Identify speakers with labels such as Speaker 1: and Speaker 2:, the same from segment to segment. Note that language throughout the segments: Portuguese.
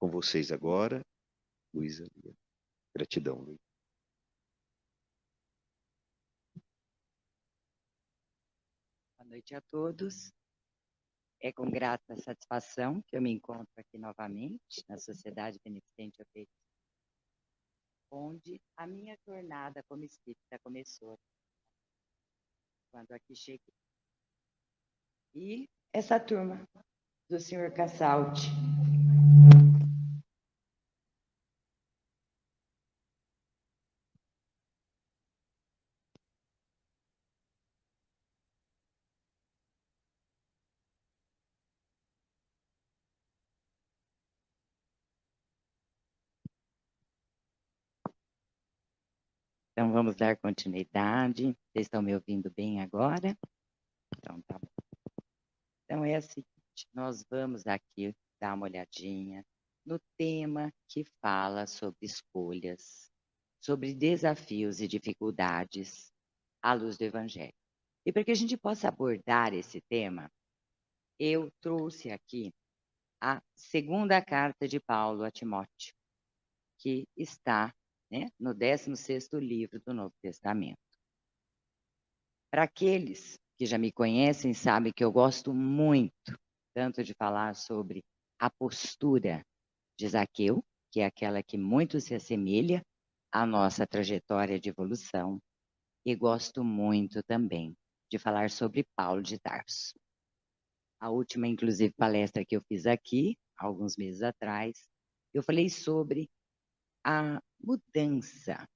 Speaker 1: com vocês agora, Luísa. Gratidão, Luísa.
Speaker 2: Boa noite a todos. É com grata satisfação que eu me encontro aqui novamente na Sociedade Beneficente Apetite, onde a minha jornada como espírita começou quando aqui cheguei. E essa turma do Sr. Cassalti. Então, vamos dar continuidade. Vocês estão me ouvindo bem agora? Então, tá bom. Então, é o seguinte, nós vamos aqui dar uma olhadinha no tema que fala sobre escolhas, sobre desafios e dificuldades à luz do Evangelho. E para que a gente possa abordar esse tema, eu trouxe aqui a segunda carta de Paulo a Timóteo, que está, né, no 16º livro do Novo Testamento. Para aqueles que já me conhecem, sabem que eu gosto muito, tanto de falar sobre a postura de Zaqueu, que é aquela que muito se assemelha à nossa trajetória de evolução, e gosto muito também de falar sobre Paulo de Tarso. A última, inclusive, palestra que eu fiz aqui, alguns meses atrás, eu falei sobre a mudança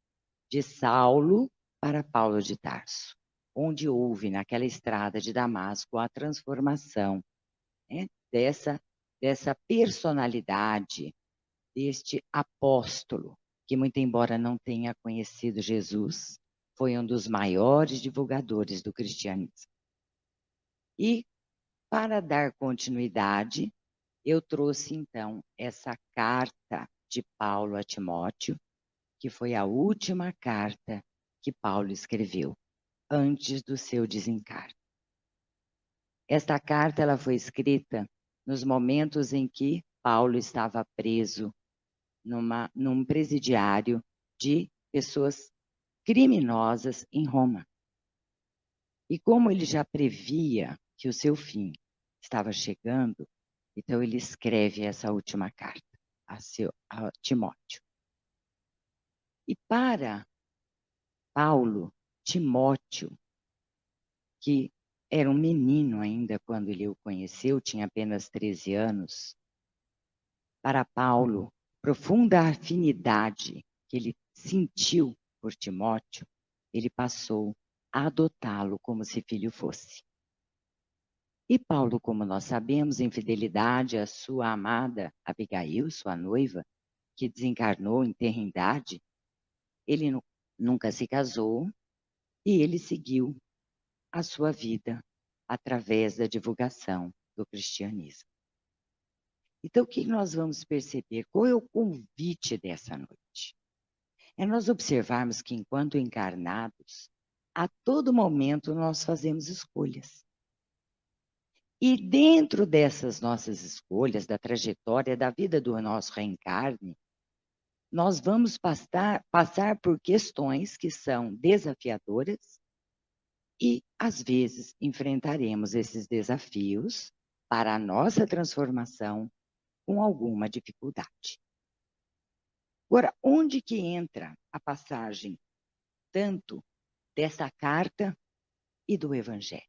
Speaker 2: de Saulo para Paulo de Tarso, onde houve, naquela estrada de Damasco, a transformação, né, dessa personalidade, deste apóstolo, que, muito embora não tenha conhecido Jesus, foi um dos maiores divulgadores do cristianismo. E, para dar continuidade, eu trouxe, então, essa carta de Paulo a Timóteo, que foi a última carta que Paulo escreveu, antes do seu desencarne. Esta carta ela foi escrita nos momentos em que Paulo estava preso num presidiário de pessoas criminosas em Roma. E como ele já previa que o seu fim estava chegando, então ele escreve essa última carta a Timóteo. E para Paulo, Timóteo, que era um menino ainda quando ele o conheceu, tinha apenas 13 anos, para Paulo, profunda afinidade que ele sentiu por Timóteo, ele passou a adotá-lo como se filho fosse. E Paulo, como nós sabemos, em fidelidade à sua amada Abigail, sua noiva, que desencarnou em tenra idade, ele nunca se casou e ele seguiu a sua vida através da divulgação do cristianismo. Então, o que nós vamos perceber? Qual é o convite dessa noite? É nós observarmos que, enquanto encarnados, a todo momento nós fazemos escolhas. E dentro dessas nossas escolhas, da trajetória da vida do nosso reencarne, nós vamos passar por questões que são desafiadoras e, às vezes, enfrentaremos esses desafios para a nossa transformação com alguma dificuldade. Agora, onde que entra a passagem tanto dessa carta e do Evangelho?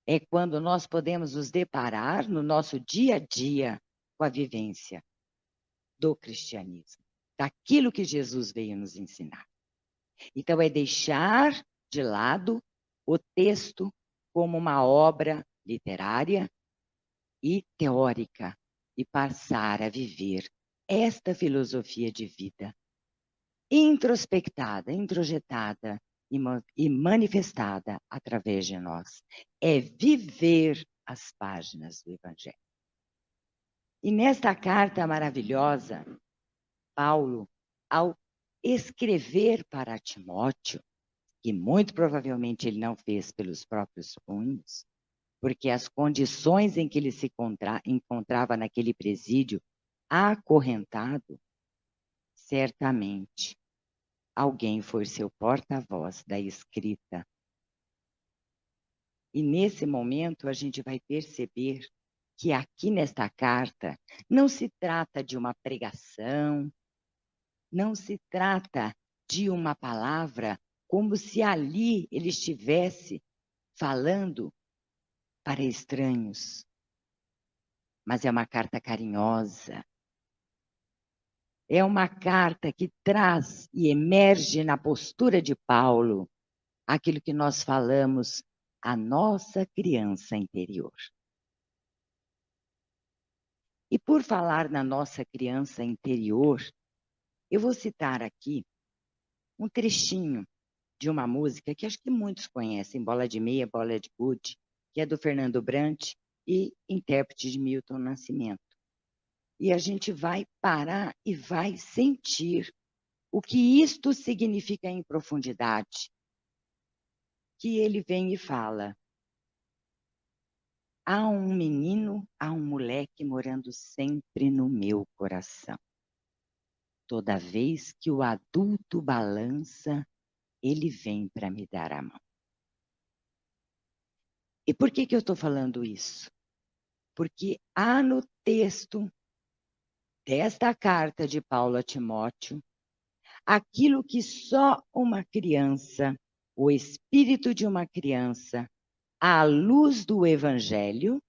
Speaker 2: É quando nós podemos nos deparar no nosso dia a dia com a vivência do cristianismo, daquilo que Jesus veio nos ensinar. Então, é deixar de lado o texto como uma obra literária e teórica e passar a viver esta filosofia de vida introspectada, introjetada e manifestada através de nós. É viver as páginas do Evangelho. E nesta carta maravilhosa, Paulo, ao escrever para Timóteo, que muito provavelmente ele não fez pelos próprios punhos, porque as condições em que ele se encontrava naquele presídio, acorrentado, certamente alguém foi seu porta-voz da escrita. E nesse momento a gente vai perceber que aqui nesta carta não se trata de uma pregação, não se trata de uma palavra como se ali ele estivesse falando para estranhos, mas é uma carta carinhosa. É uma carta que traz e emerge na postura de Paulo aquilo que nós falamos, a nossa criança interior. E por falar na nossa criança interior, eu vou citar aqui um trechinho de uma música que acho que muitos conhecem, Bola de Meia, Bola de Gude, que é do Fernando Brant e intérprete de Milton Nascimento. E a gente vai parar e vai sentir o que isto significa em profundidade. Que ele vem e fala: há um menino, há um moleque morando sempre no meu coração. Toda vez que o adulto balança, ele vem para me dar a mão. E por que eu estou falando isso? Porque há no texto desta carta de Paulo a Timóteo aquilo que só uma criança, o espírito de uma criança, à luz do Evangelho,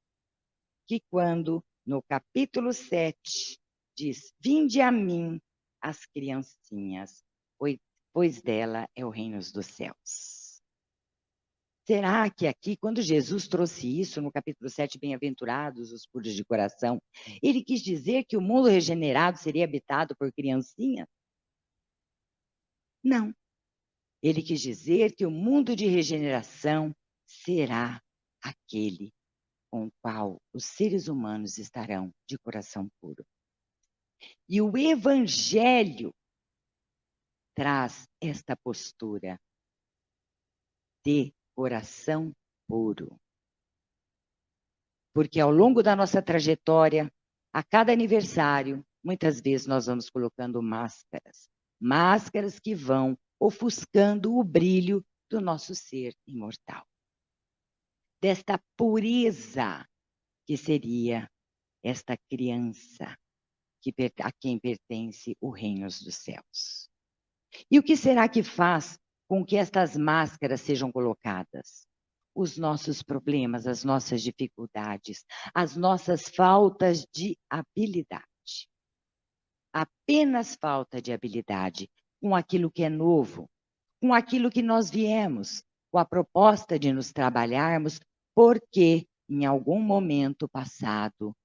Speaker 2: que quando no capítulo 7 diz: vinde a mim as criancinhas, pois dela é o reino dos céus. Será que aqui, quando Jesus trouxe isso no capítulo 7, bem-aventurados os puros de coração, ele quis dizer que o mundo regenerado seria habitado por criancinhas? Não. Ele quis dizer que o mundo de regeneração será aquele com o qual os seres humanos estarão de coração puro. E o Evangelho traz esta postura de coração puro. Porque ao longo da nossa trajetória, a cada aniversário, muitas vezes nós vamos colocando máscaras. Máscaras que vão ofuscando o brilho do nosso ser imortal. Desta pureza que seria esta criança a quem pertence o reino dos céus. E o que será que faz com que estas máscaras sejam colocadas? Os nossos problemas, as nossas dificuldades, as nossas faltas de habilidade. Apenas falta de habilidade com aquilo que é novo, com aquilo que nós viemos, com a proposta de nos trabalharmos, porque em algum momento passado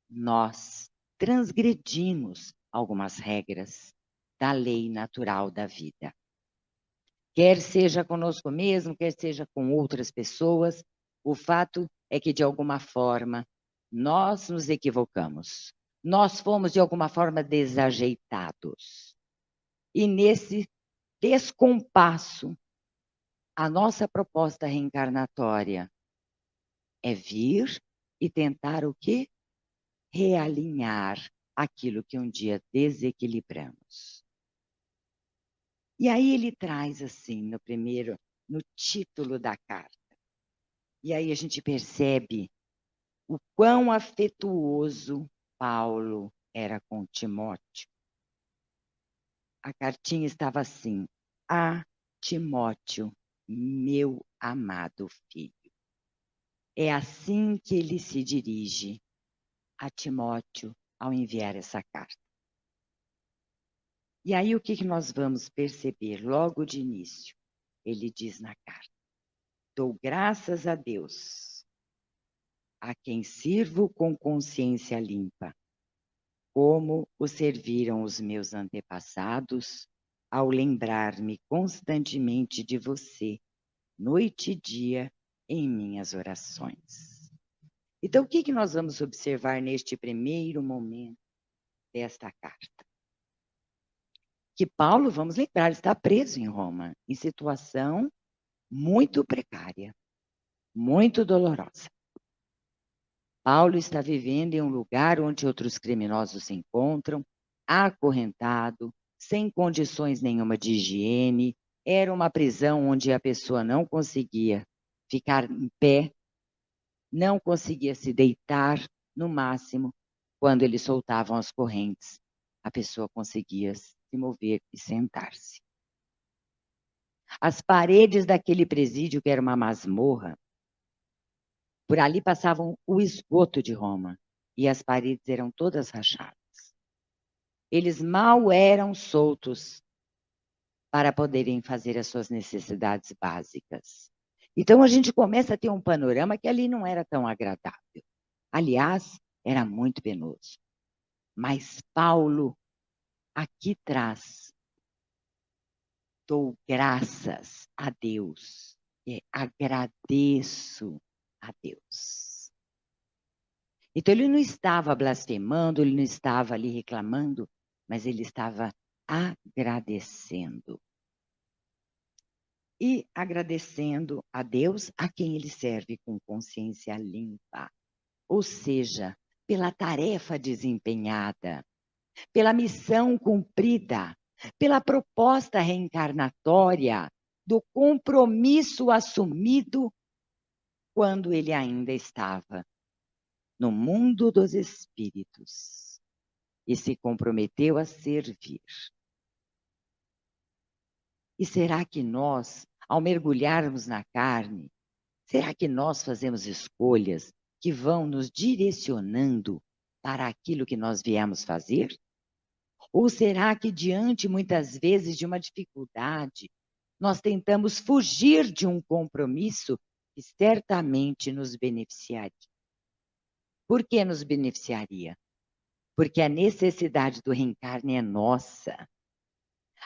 Speaker 2: nós transgredimos algumas regras da lei natural da vida. Quer seja conosco mesmo, quer seja com outras pessoas, o fato é que, de alguma forma, nós nos equivocamos. Nós fomos, de alguma forma, desajeitados. E nesse descompasso, a nossa proposta reencarnatória é vir e tentar o quê? Realinhar aquilo que um dia desequilibramos. E aí ele traz assim, no título da carta. E aí a gente percebe o quão afetuoso Paulo era com Timóteo. A cartinha estava assim: a Timóteo, meu amado filho. É assim que ele se dirige a Timóteo ao enviar essa carta. E aí o que nós vamos perceber logo de início? Ele diz na carta: dou graças a Deus, a quem sirvo com consciência limpa, como o serviram os meus antepassados, ao lembrar-me constantemente de você, noite e dia, em minhas orações. Então, o que nós vamos observar neste primeiro momento desta carta? Que Paulo, vamos lembrar, está preso em Roma, em situação muito precária, muito dolorosa. Paulo está vivendo em um lugar onde outros criminosos se encontram, acorrentado, sem condições nenhuma de higiene. Era uma prisão onde a pessoa não conseguia ficar em pé, não conseguia se deitar, no máximo, quando eles soltavam as correntes, a pessoa conseguia se mover e sentar-se. As paredes daquele presídio, que era uma masmorra, por ali passavam o esgoto de Roma, e as paredes eram todas rachadas. Eles mal eram soltos para poderem fazer as suas necessidades básicas. Então, a gente começa a ter um panorama que ali não era tão agradável. Aliás, era muito penoso. Mas Paulo aqui traz: dou graças a Deus, agradeço a Deus. Então, ele não estava blasfemando, ele não estava ali reclamando, mas ele estava agradecendo. E agradecendo a Deus, a quem ele serve com consciência limpa. Ou seja, pela tarefa desempenhada, pela missão cumprida, pela proposta reencarnatória, do compromisso assumido quando ele ainda estava no mundo dos espíritos e se comprometeu a servir. E será que nós, ao mergulharmos na carne, será que nós fazemos escolhas que vão nos direcionando para aquilo que nós viemos fazer? Ou será que, diante, muitas vezes, de uma dificuldade, nós tentamos fugir de um compromisso que certamente nos beneficiaria? Por que nos beneficiaria? Porque a necessidade do reencarne é nossa.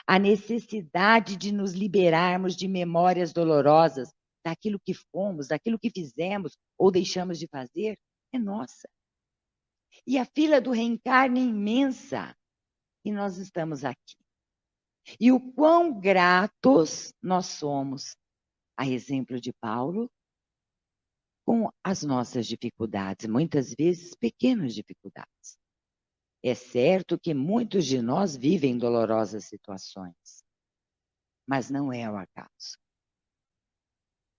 Speaker 2: A necessidade de nos liberarmos de memórias dolorosas daquilo que fomos, daquilo que fizemos ou deixamos de fazer, é nossa. E a fila do reencarne é imensa. E nós estamos aqui. E o quão gratos nós somos, a exemplo de Paulo, com as nossas dificuldades, muitas vezes pequenas dificuldades. É certo que muitos de nós vivem dolorosas situações, mas não é o acaso.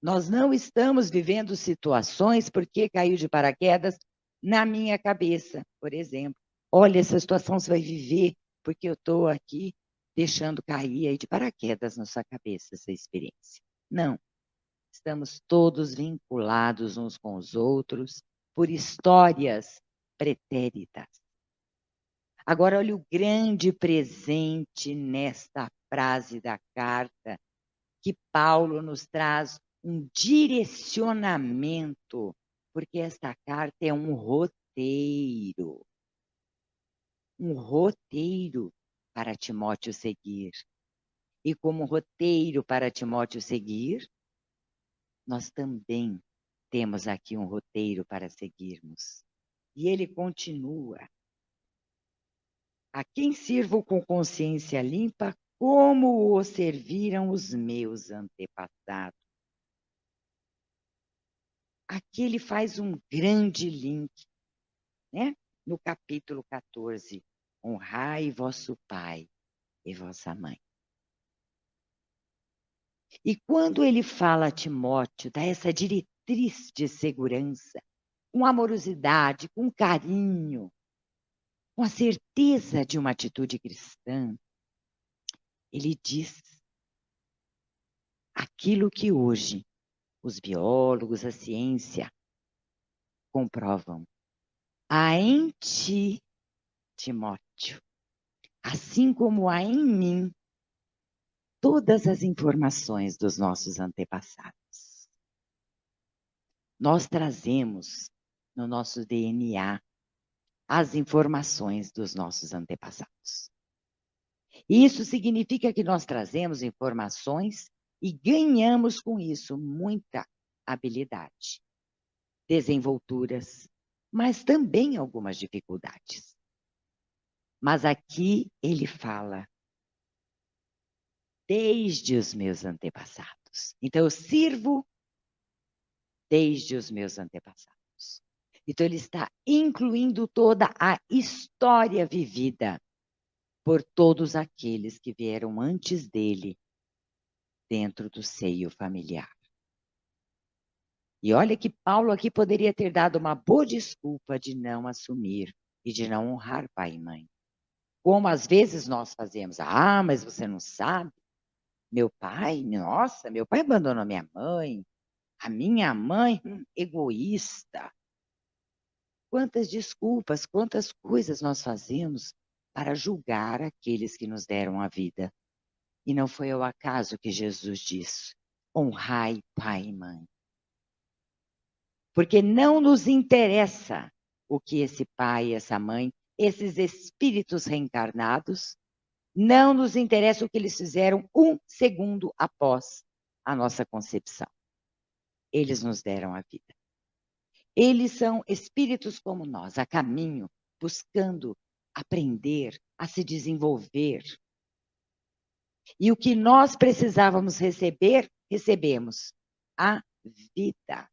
Speaker 2: Nós não estamos vivendo situações porque caiu de paraquedas na minha cabeça, por exemplo. Olha, essa situação você vai viver porque eu estou aqui deixando cair aí de paraquedas na sua cabeça essa experiência. Não. Estamos todos vinculados uns com os outros por histórias pretéritas. Agora, olha o grande presente nesta frase da carta, que Paulo nos traz um direcionamento, porque esta carta é um roteiro para Timóteo seguir. E como roteiro para Timóteo seguir, nós também temos aqui um roteiro para seguirmos. E ele continua: a quem sirvo com consciência limpa, como o serviram os meus antepassados. Aqui ele faz um grande link, né? No capítulo 14, honrai vosso pai e vossa mãe. E quando ele fala a Timóteo, dá essa diretriz de segurança, com amorosidade, com carinho, com a certeza de uma atitude cristã, ele diz aquilo que hoje os biólogos, a ciência comprovam. Há em ti, Timóteo, assim como há em mim, todas as informações dos nossos antepassados. Nós trazemos no nosso DNA as informações dos nossos antepassados. Isso significa que nós trazemos informações e ganhamos com isso muita habilidade, desenvolturas, mas também algumas dificuldades. Mas aqui ele fala desde os meus antepassados. Então eu sirvo desde os meus antepassados. Então, ele está incluindo toda a história vivida por todos aqueles que vieram antes dele dentro do seio familiar. E olha que Paulo aqui poderia ter dado uma boa desculpa de não assumir e de não honrar pai e mãe. Como às vezes nós fazemos. Ah, mas você não sabe? Meu pai, nossa, meu pai abandonou minha mãe. A minha mãe, egoísta. Quantas desculpas, quantas coisas nós fazemos para julgar aqueles que nos deram a vida. E não foi ao acaso que Jesus disse: honrai pai e mãe. Porque não nos interessa o que esse pai, essa mãe, esses espíritos reencarnados, não nos interessa o que eles fizeram um segundo após a nossa concepção. Eles nos deram a vida. Eles são espíritos como nós, a caminho, buscando aprender, a se desenvolver. E o que nós precisávamos receber, recebemos. A vida.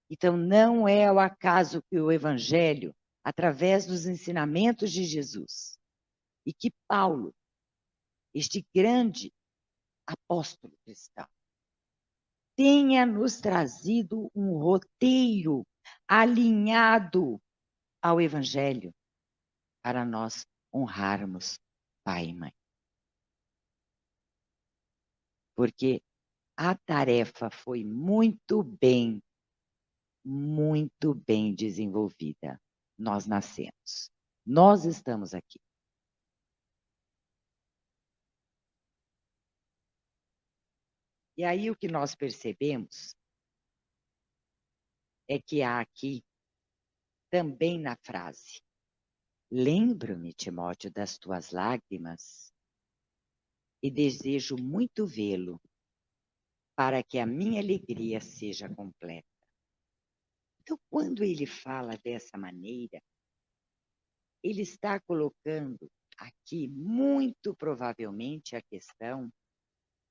Speaker 2: Então, não é ao acaso que o Evangelho, através dos ensinamentos de Jesus, e que Paulo, este grande apóstolo cristão, tenha nos trazido um roteiro alinhado ao Evangelho para nós honrarmos pai e mãe. Porque a tarefa foi muito bem desenvolvida. Nós nascemos. Nós estamos aqui. E aí o que nós percebemos é que há aqui, também na frase, lembro-me, Timóteo, das tuas lágrimas e desejo muito vê-lo para que a minha alegria seja completa. Então, quando ele fala dessa maneira, ele está colocando aqui, muito provavelmente, a questão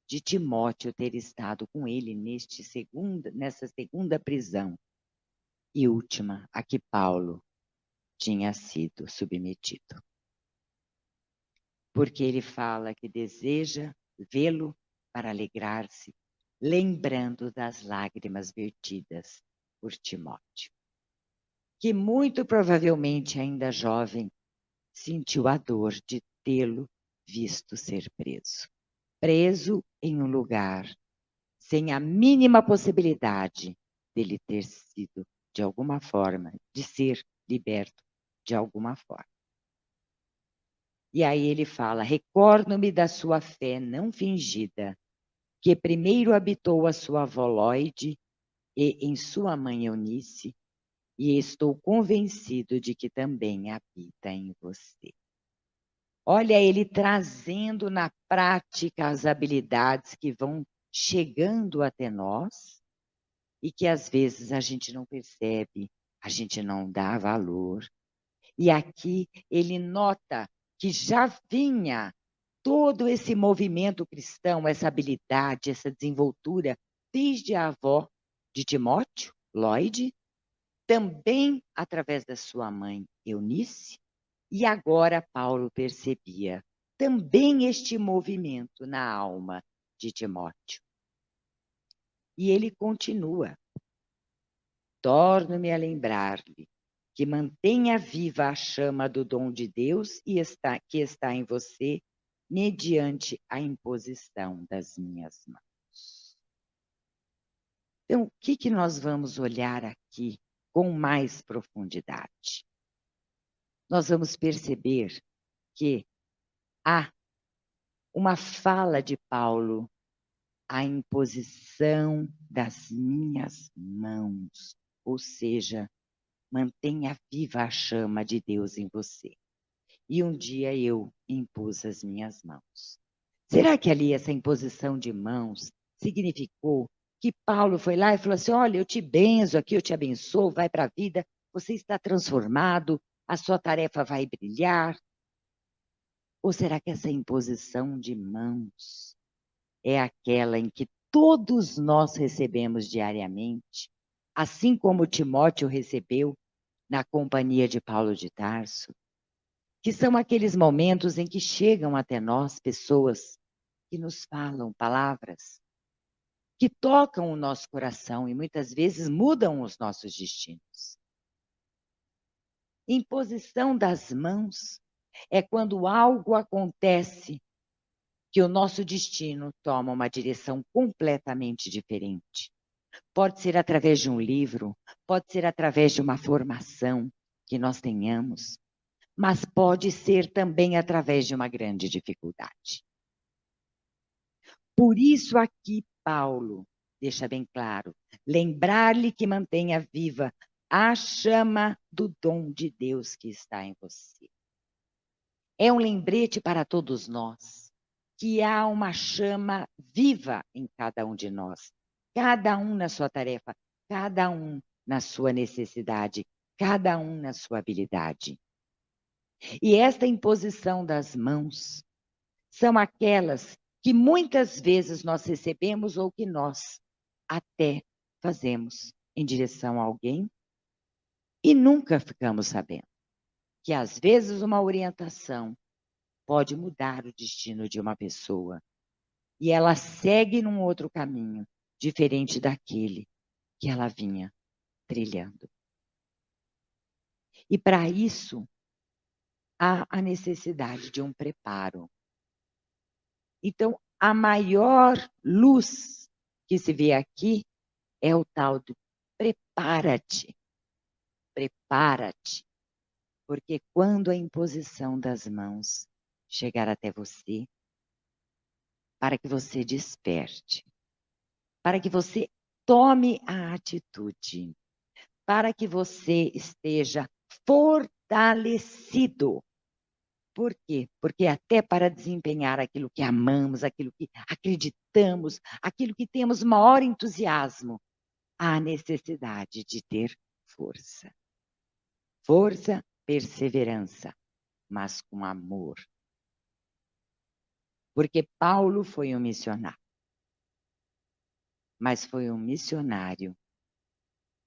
Speaker 2: de Timóteo ter estado com ele nessa segunda prisão e última a que Paulo tinha sido submetido. Porque ele fala que deseja vê-lo para alegrar-se, lembrando das lágrimas vertidas por Timóteo, que muito provavelmente, ainda jovem, sentiu a dor de tê-lo visto ser preso. Preso em um lugar sem a mínima possibilidade dele ter sido, de alguma forma, de ser liberto de alguma forma. E aí ele fala: recordo-me da sua fé não fingida, que primeiro habitou a sua avó Lloyd e em sua mãe Eunice, e estou convencido de que também habita em você. Olha ele trazendo na prática as habilidades que vão chegando até nós e que às vezes a gente não percebe, a gente não dá valor. E aqui ele nota que já vinha todo esse movimento cristão, essa habilidade, essa desenvoltura, desde a avó de Timóteo, Lloyd, também através da sua mãe, Eunice, e agora Paulo percebia também este movimento na alma de Timóteo. E ele continua: torno-me a lembrar-lhe que mantenha viva a chama do dom de Deus que está em você, mediante a imposição das minhas mãos. Então, o que nós vamos olhar aqui com mais profundidade? Nós vamos perceber que há uma fala de Paulo, a imposição das minhas mãos, ou seja, mantenha viva a chama de Deus em você. E um dia eu impus as minhas mãos. Será que ali essa imposição de mãos significou que Paulo foi lá e falou assim: olha, eu te benzo aqui, eu te abençoo, vai para a vida, você está transformado, a sua tarefa vai brilhar? Ou será que essa imposição de mãos é aquela em que todos nós recebemos diariamente, assim como Timóteo recebeu na companhia de Paulo de Tarso, que são aqueles momentos em que chegam até nós pessoas que nos falam palavras, que tocam o nosso coração e muitas vezes mudam os nossos destinos. Imposição das mãos é quando algo acontece que o nosso destino toma uma direção completamente diferente. Pode ser através de um livro, pode ser através de uma formação que nós tenhamos, mas pode ser também através de uma grande dificuldade. Por isso aqui Paulo deixa bem claro, lembrar-lhe que mantenha viva a chama do dom de Deus que está em você. É um lembrete para todos nós que há uma chama viva em cada um de nós, cada um na sua tarefa, cada um na sua necessidade, cada um na sua habilidade. E esta imposição das mãos são aquelas que muitas vezes nós recebemos ou que nós até fazemos em direção a alguém e nunca ficamos sabendo que às vezes uma orientação pode mudar o destino de uma pessoa e ela segue num outro caminho diferente daquele que ela vinha trilhando. E para isso há a necessidade de um preparo. Então, a maior luz que se vê aqui é o tal do prepara-te. Prepara-te. Porque quando a imposição das mãos chegar até você, para que você desperte, para que você tome a atitude, para que você esteja fortalecido. Por quê? Porque até para desempenhar aquilo que amamos, aquilo que acreditamos, aquilo que temos maior entusiasmo, há necessidade de ter força. Força, perseverança, mas com amor. Porque Paulo foi um missionário, mas foi um missionário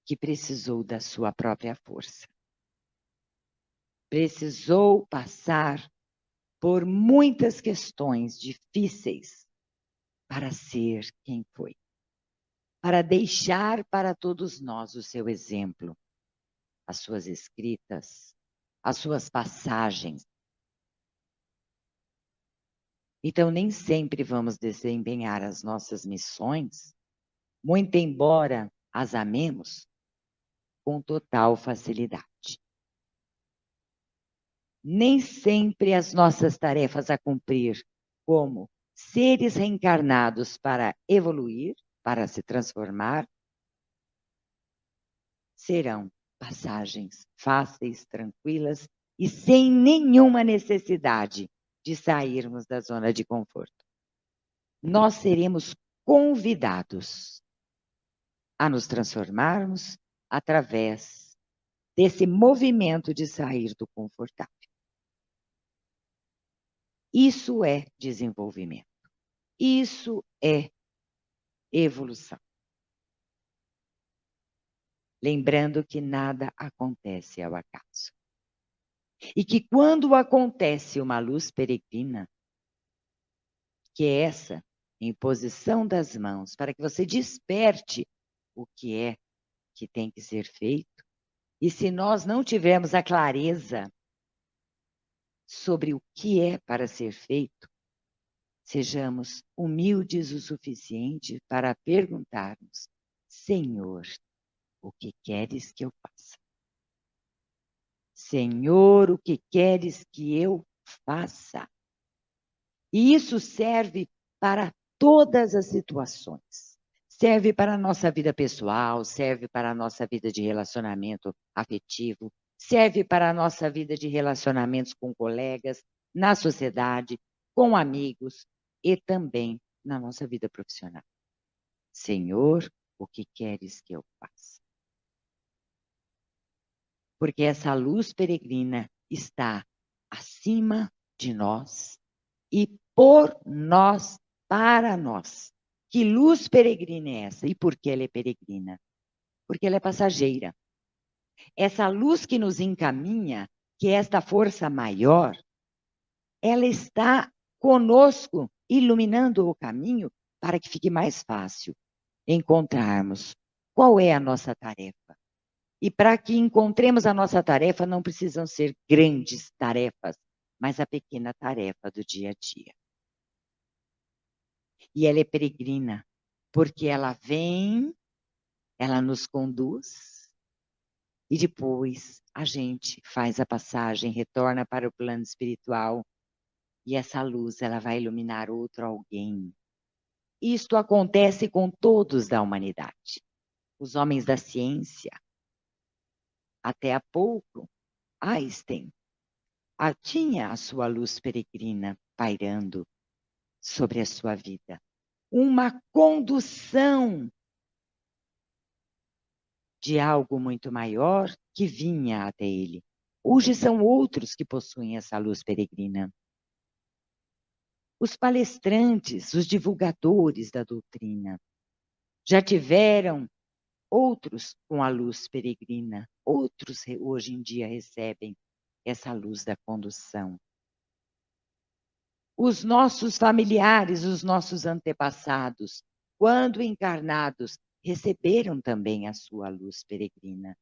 Speaker 2: que precisou da sua própria força. Precisou passar por muitas questões difíceis para ser quem foi. Para deixar para todos nós o seu exemplo, as suas escritas, as suas passagens. Então, nem sempre vamos desempenhar as nossas missões, muito embora as amemos, com total facilidade. Nem sempre as nossas tarefas a cumprir como seres reencarnados para evoluir, para se transformar, serão passagens fáceis, tranquilas e sem nenhuma necessidade de sairmos da zona de conforto. Nós seremos convidados a nos transformarmos através desse movimento de sair do confortável. Isso é desenvolvimento. Isso é evolução. Lembrando que nada acontece ao acaso. E que quando acontece uma luz peregrina, que é essa imposição das mãos, para que você desperte o que é que tem que ser feito, e se nós não tivermos a clareza sobre o que é para ser feito, sejamos humildes o suficiente para perguntarmos: Senhor, o que queres que eu faça? Senhor, o que queres que eu faça? E isso serve para todas as situações. Serve para a nossa vida pessoal, serve para a nossa vida de relacionamento afetivo, serve para a nossa vida de relacionamentos com colegas, na sociedade, com amigos e também na nossa vida profissional. Senhor, o que queres que eu faça? Porque essa luz peregrina está acima de nós e por nós, para nós, Que luz peregrina é essa? E por que ela é peregrina? Porque ela é passageira. Essa luz que nos encaminha, que é esta força maior, ela está conosco, iluminando o caminho para que fique mais fácil encontrarmos qual é a nossa tarefa. E para que encontremos a nossa tarefa, não precisam ser grandes tarefas, mas a pequena tarefa do dia a dia. E ela é peregrina, porque ela vem, ela nos conduz, e depois a gente faz a passagem, retorna para o plano espiritual, e essa luz ela vai iluminar outro alguém. Isto acontece com todos da humanidade. Os homens da ciência, até há pouco, Einstein tinha a sua luz peregrina pairando sobre a sua vida. Uma condução de algo muito maior que vinha até ele. Hoje são outros que possuem essa luz peregrina. Os palestrantes, os divulgadores da doutrina, já tiveram outros com a luz peregrina. Outros hoje em dia recebem essa luz da condução. Os nossos familiares, os nossos antepassados, quando encarnados, receberam também a sua luz peregrina,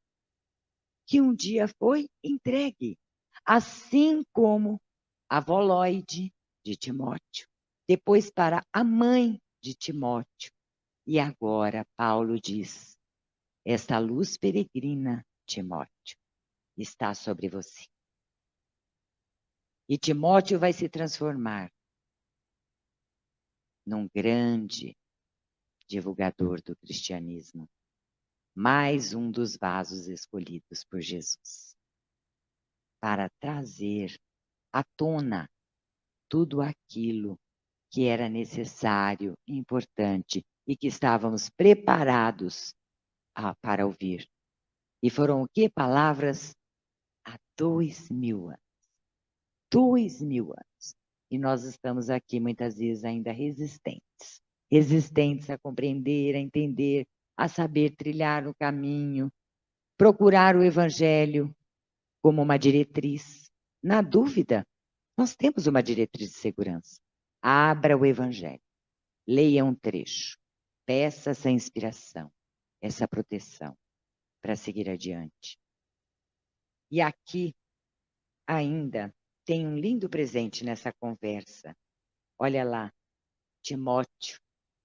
Speaker 2: que um dia foi entregue, assim como a avó Lloyd de Timóteo, depois para a mãe de Timóteo. E agora Paulo diz: esta luz peregrina, Timóteo, está sobre você. E Timóteo vai se transformar num grande divulgador do cristianismo, mais um dos vasos escolhidos por Jesus, para trazer à tona tudo aquilo que era necessário, importante e que estávamos preparados para ouvir. E foram o quê? Palavras há 2000 anos. 2000 anos. E nós estamos aqui muitas vezes ainda resistentes. Resistentes a compreender, a entender, a saber trilhar o caminho, procurar o Evangelho como uma diretriz. Na dúvida, nós temos uma diretriz de segurança. Abra o Evangelho, leia um trecho, peça essa inspiração, essa proteção para seguir adiante. E aqui ainda tem um lindo presente nessa conversa. Olha lá, Timóteo,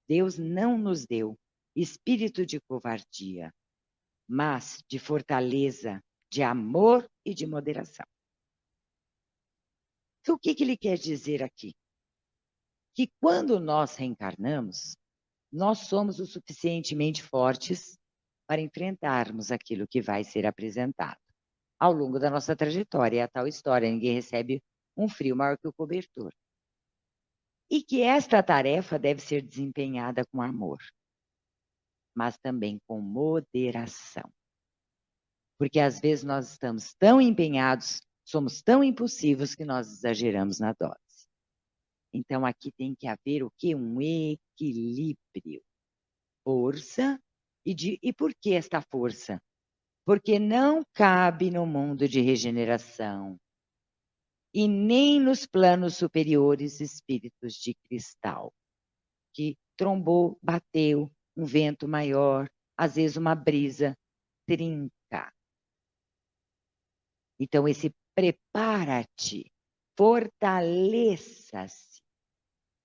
Speaker 2: Deus não nos deu espírito de covardia, mas de fortaleza, de amor e de moderação. Então, o que ele quer dizer aqui? Que quando nós reencarnamos, nós somos o suficientemente fortes para enfrentarmos aquilo que vai ser apresentado ao longo da nossa trajetória. É a tal história, ninguém recebe um frio maior que o cobertor. E que esta tarefa deve ser desempenhada com amor, mas também com moderação. Porque às vezes nós estamos tão empenhados, somos tão impulsivos que nós exageramos na dose. Então aqui tem que haver o quê? Um equilíbrio. Força. E por que esta força? Porque não cabe no mundo de regeneração e nem nos planos superiores espíritos de cristal, que trombou, bateu, um vento maior, às vezes uma brisa trinca. Então, esse prepara-te, fortaleça-se,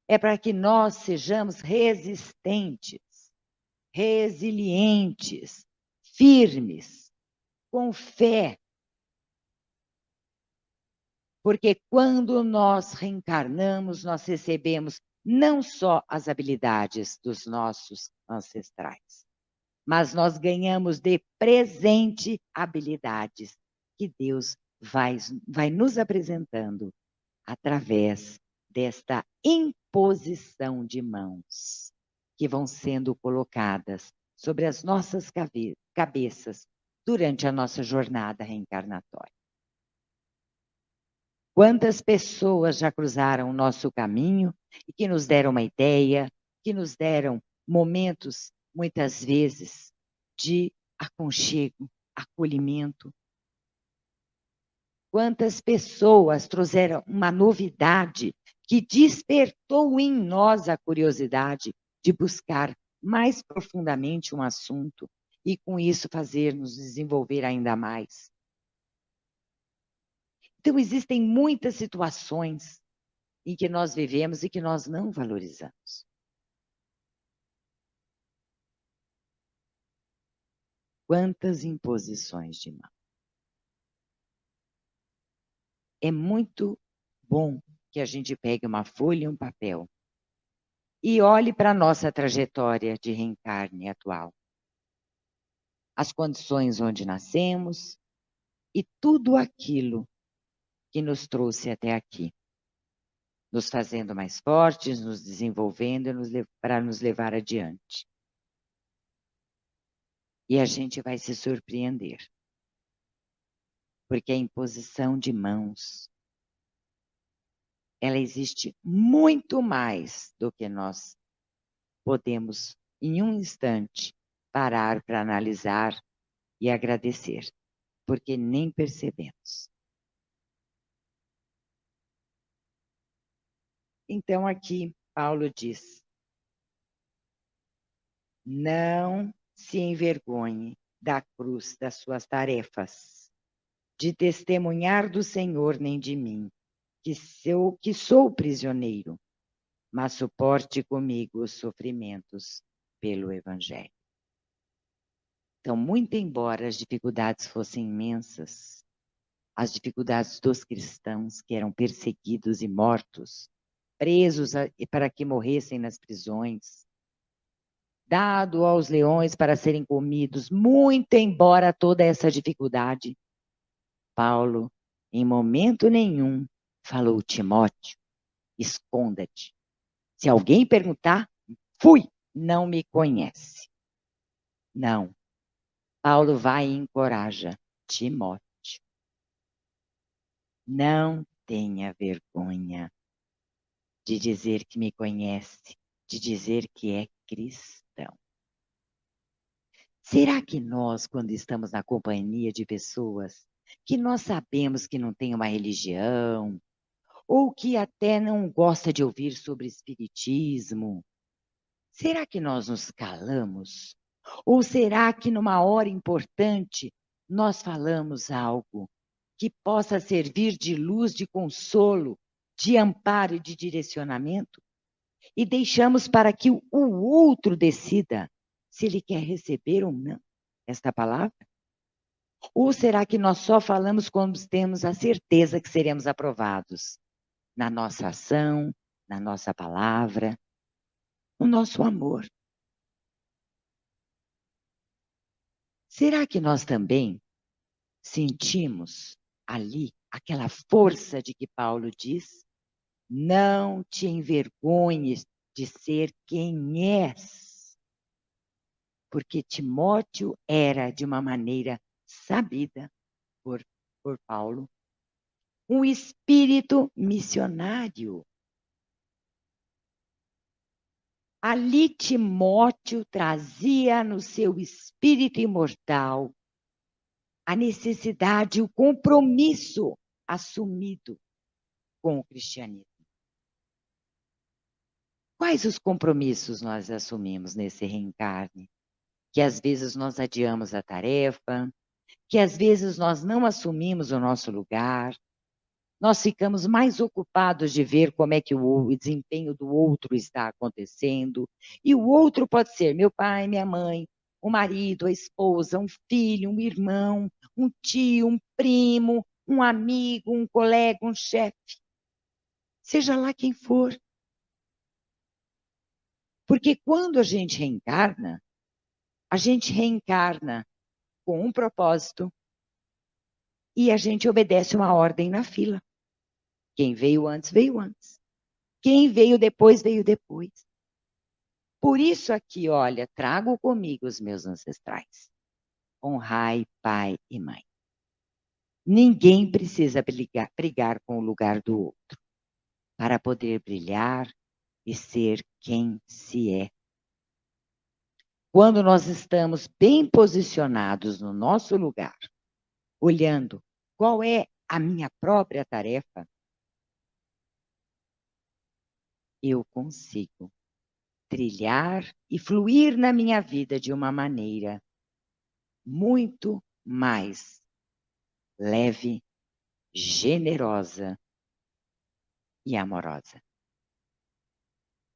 Speaker 2: é para que nós sejamos resistentes, resilientes, firmes, com fé. Porque quando nós reencarnamos, nós recebemos não só as habilidades dos nossos ancestrais, mas nós ganhamos de presente habilidades que Deus vai nos apresentando através desta imposição de mãos que vão sendo colocadas sobre as nossas cabeças durante a nossa jornada reencarnatória. Quantas pessoas já cruzaram o nosso caminho e que nos deram uma ideia, que nos deram momentos, muitas vezes, de aconchego, acolhimento. Quantas pessoas trouxeram uma novidade que despertou em nós a curiosidade de buscar mais profundamente um assunto e, com isso, fazer-nos desenvolver ainda mais. Então, existem muitas situações em que nós vivemos e que nós não valorizamos. Quantas imposições de mão. É muito bom que a gente pegue uma folha e um papel e olhe para a nossa trajetória de reencarne atual. As condições onde nascemos e tudo aquilo que nos trouxe até aqui, nos fazendo mais fortes, nos desenvolvendo para nos levar adiante. E a gente vai se surpreender, porque a imposição de mãos, ela existe muito mais do que nós podemos, em um instante, parar para analisar e agradecer, porque nem percebemos. Então, aqui, Paulo diz: não se envergonhe da cruz das suas tarefas, de testemunhar do Senhor nem de mim, que sou prisioneiro, mas suporte comigo os sofrimentos pelo Evangelho. Então, muito embora as dificuldades fossem imensas, as dificuldades dos cristãos que eram perseguidos e mortos, presos para que morressem nas prisões, dado aos leões para serem comidos, muito embora toda essa dificuldade, Paulo, em momento nenhum, falou: Timóteo, esconda-te. Se alguém perguntar, fui, não me conhece. Não. Paulo vai e encoraja Timóteo. Não tenha vergonha de dizer que me conhece, de dizer que é cristão. Será que nós, quando estamos na companhia de pessoas que nós sabemos que não têm uma religião, ou que até não gosta de ouvir sobre espiritismo, será que nós nos calamos? Ou será que numa hora importante nós falamos algo que possa servir de luz, de consolo, de amparo e de direcionamento? E deixamos para que o outro decida se ele quer receber ou não esta palavra? Ou será que nós só falamos quando temos a certeza que seremos aprovados na nossa ação, na nossa palavra, no nosso amor? Será que nós também sentimos ali aquela força de que Paulo diz? Não te envergonhes de ser quem és. Porque Timóteo era, de uma maneira sabida por Paulo, um espírito missionário. Ali Timóteo trazia no seu espírito imortal a necessidade, o compromisso assumido com o cristianismo. Quais os compromissos nós assumimos nesse reencarne? Que às vezes nós adiamos a tarefa, que às vezes nós não assumimos o nosso lugar, nós ficamos mais ocupados de ver como é que o desempenho do outro está acontecendo, e o outro pode ser meu pai, minha mãe, o marido, a esposa, um filho, um irmão, um tio, um primo, um amigo, um colega, um chefe, seja lá quem for. Porque quando a gente reencarna com um propósito e a gente obedece uma ordem na fila. Quem veio antes, veio antes. Quem veio depois, veio depois. Por isso aqui, olha, trago comigo os meus ancestrais. Honrai pai e mãe. Ninguém precisa brigar com o lugar do outro para poder brilhar e ser quem se é. quando nós estamos bem posicionados no nosso lugar, olhando qual é a minha própria tarefa, eu consigo trilhar e fluir na minha vida de uma maneira muito mais leve, generosa e amorosa.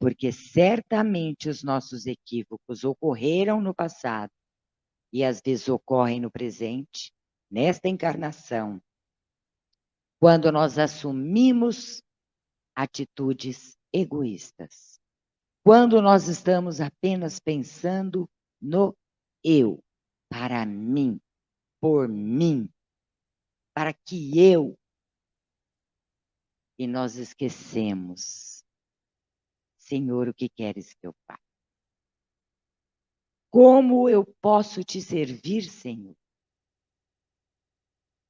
Speaker 2: Porque certamente os nossos equívocos ocorreram no passado e às vezes ocorrem no presente, nesta encarnação, quando nós assumimos atitudes egoístas. Quando nós estamos apenas pensando no eu, para mim, por mim, para que eu, e nós esquecemos, Senhor, o que queres que eu faça? Como eu posso te servir, Senhor?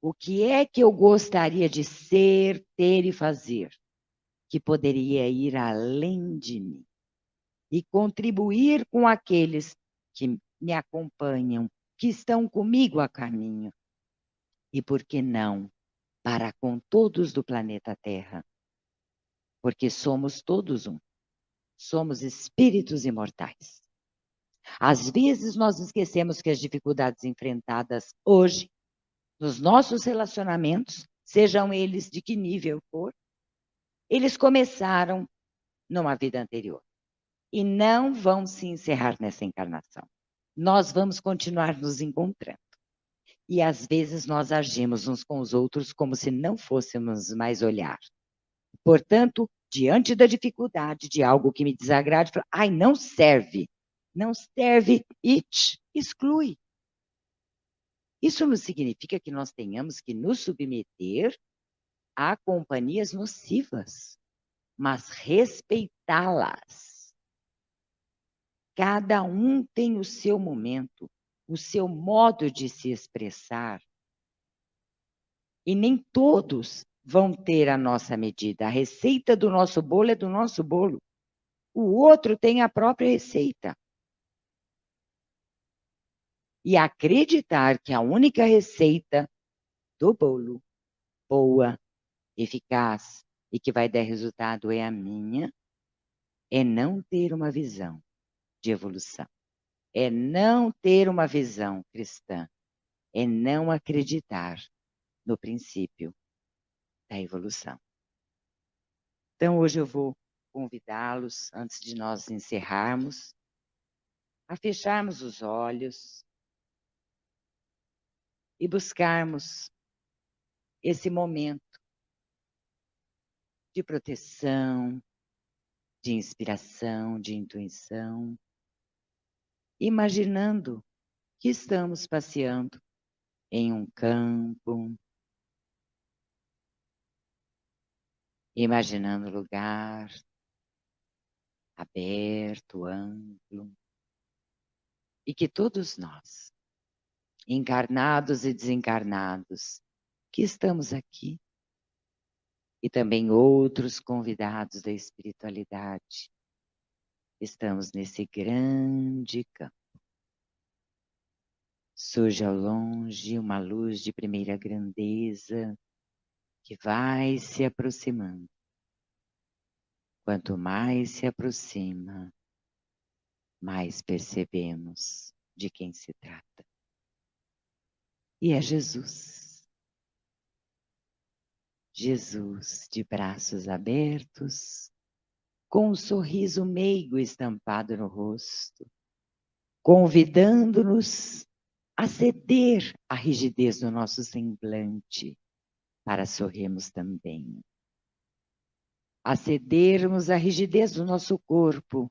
Speaker 2: O que é que eu gostaria de ser, ter e fazer, que poderia ir além de mim e contribuir com aqueles que me acompanham, que estão comigo a caminho, e por que não, para com todos do planeta Terra, porque somos todos um, somos espíritos imortais. Às vezes nós esquecemos que as dificuldades enfrentadas hoje, nos nossos relacionamentos, sejam eles de que nível for, eles começaram numa vida anterior e não vão se encerrar nessa encarnação. Nós vamos continuar nos encontrando. E às vezes nós agimos uns com os outros como se não fôssemos mais olhar. Portanto, diante da dificuldade de algo que me desagrade, falo, ai, não serve e exclui. Isso não significa que nós tenhamos que nos submeter a companhias nocivas, mas respeitá-las. Cada um tem o seu momento, o seu modo de se expressar. E nem todos vão ter a nossa medida. A receita do nosso bolo é do nosso bolo. O outro tem a própria receita. E acreditar que a única receita do bolo, boa, eficaz e que vai dar resultado é a minha, é não ter uma visão de evolução. É não ter uma visão cristã. É não acreditar no princípio da evolução. Então, hoje eu vou convidá-los, antes de nós encerrarmos, a fecharmos os olhos e buscarmos esse momento de proteção, de inspiração, de intuição, imaginando que estamos passeando em um campo, imaginando o lugar aberto, amplo, e que todos nós, encarnados e desencarnados, que estamos aqui, e também outros convidados da espiritualidade, estamos nesse grande campo. Surge ao longe uma luz de primeira grandeza que vai se aproximando. Quanto mais se aproxima, mais percebemos de quem se trata. E é Jesus. Jesus de braços abertos, com um sorriso meigo estampado no rosto, convidando-nos a ceder à rigidez do nosso semblante, para sorrirmos também. A cedermos à rigidez do nosso corpo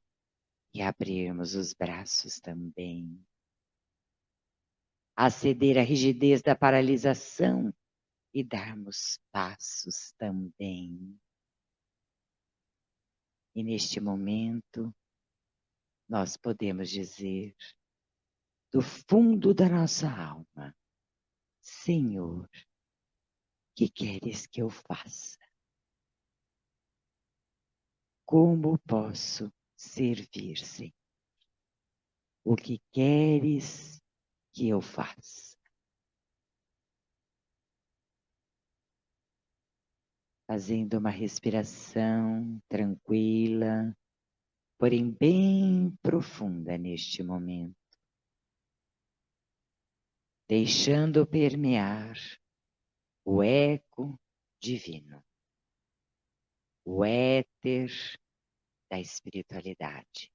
Speaker 2: e abrirmos os braços também. A ceder à rigidez da paralisação e darmos passos também. E neste momento, nós podemos dizer, do fundo da nossa alma, Senhor, que queres que eu faça? Como posso servir, Senhor? O que queres que eu faça? Fazendo uma respiração tranquila, porém bem profunda neste momento. Deixando permear o eco divino, o éter da espiritualidade,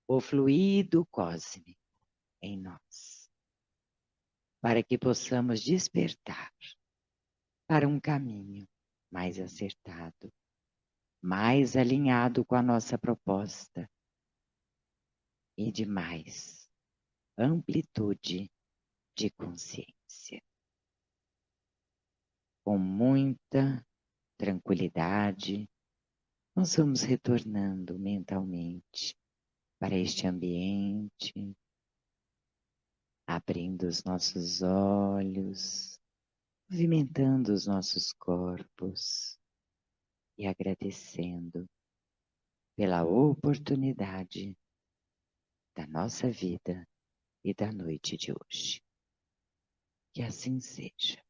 Speaker 2: o fluido cósmico em nós, para que possamos despertar para um caminho mais acertado, mais alinhado com a nossa proposta e de mais amplitude de consciência. Com muita tranquilidade, nós vamos retornando mentalmente para este ambiente, abrindo os nossos olhos, movimentando os nossos corpos e agradecendo pela oportunidade da nossa vida e da noite de hoje. Que assim seja.